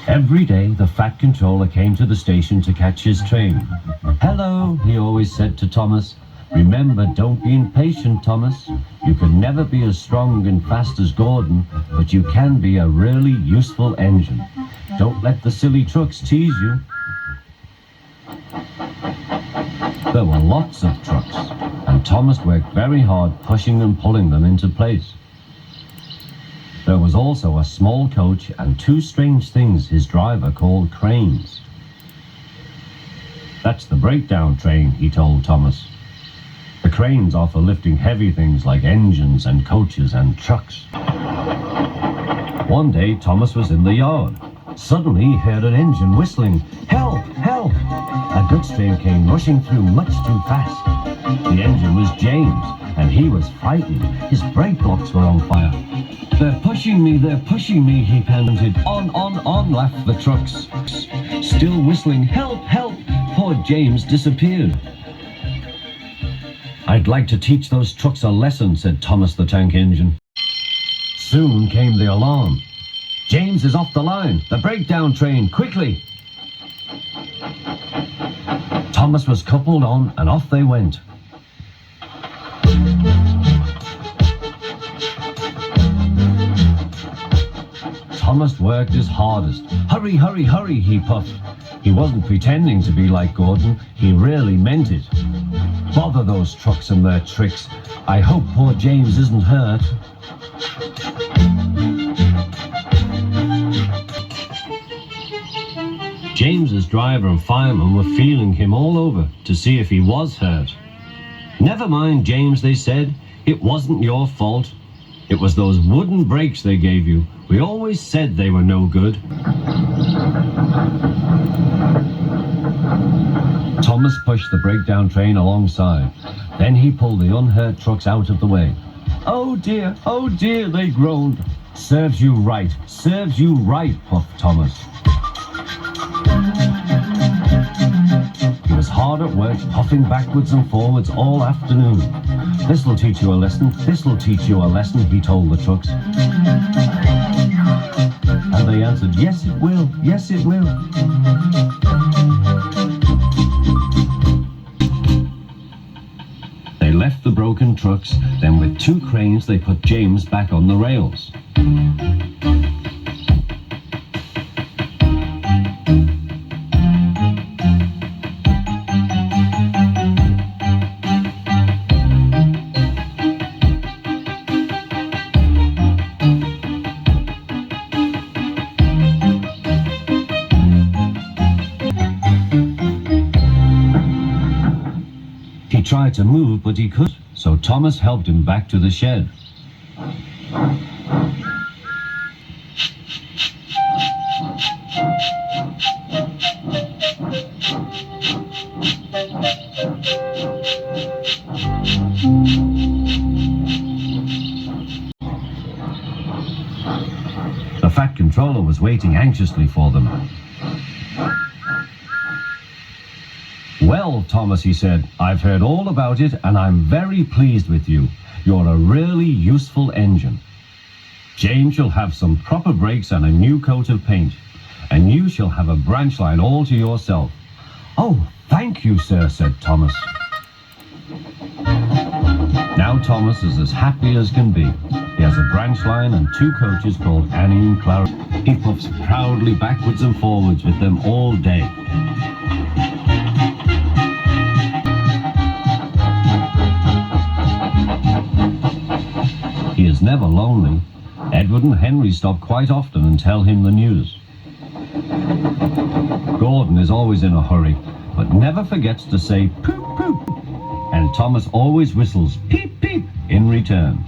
Every day, the Fat Controller came to the station to catch his train. "Hello," he always said to Thomas. "Remember, don't be impatient, Thomas. You can never be as strong and fast as Gordon, but you can be a really useful engine. Don't let the silly trucks tease you." There were lots of trucks, and Thomas worked very hard pushing and pulling them into place. There was also a small coach and two strange things his driver called cranes. "That's the breakdown train," he told Thomas. "The cranes are for lifting heavy things like engines and coaches and trucks." One day Thomas was in the yard. Suddenly he heard an engine whistling. "Help! Help!" A goods train came rushing through much too fast. The engine was James, and he was frightened. His brake blocks were on fire. They're pushing me, he panted. On, laughed the trucks. Still whistling, "Help! Help!" Poor James disappeared. "I'd like to teach those trucks a lesson," said Thomas the Tank Engine. Soon came the alarm. "James is off the line! The breakdown train! Quickly!" Thomas was coupled on, and off they went. Thomas worked his hardest. "Hurry, hurry, hurry," he puffed. He wasn't pretending to be like Gordon. He really meant it. "Bother those trucks and their tricks. I hope poor James isn't hurt." James's driver and fireman were feeling him all over to see if he was hurt. "Never mind, James," they said. "It wasn't your fault. It was those wooden brakes they gave you. We always said they were no good." Thomas pushed the breakdown train alongside. Then he pulled the unhurt trucks out of the way. Oh dear, they groaned. Serves you right, puffed Thomas. He was hard at work, puffing backwards and forwards all afternoon. This'll teach you a lesson, he told the trucks. And they answered, yes it will. They left the broken trucks, then with two cranes they put James back on the rails. He tried to move, but he couldn't, so Thomas helped him back to the shed. The Fat Controller was waiting anxiously for them. "Well, Thomas," he said, "I've heard all about it and I'm very pleased with you. You're a really useful engine. James shall have some proper brakes and a new coat of paint, and you shall have a branch line all to yourself." "Oh, thank you, sir," said Thomas. Now Thomas is as happy as can be. He has a branch line and two coaches called Annie and Clara. He puffs proudly backwards and forwards with them all day. He is never lonely. Edward and Henry stop quite often and tell him the news. Gordon is always in a hurry, but never forgets to say poop poop. And Thomas always whistles peep peep in return.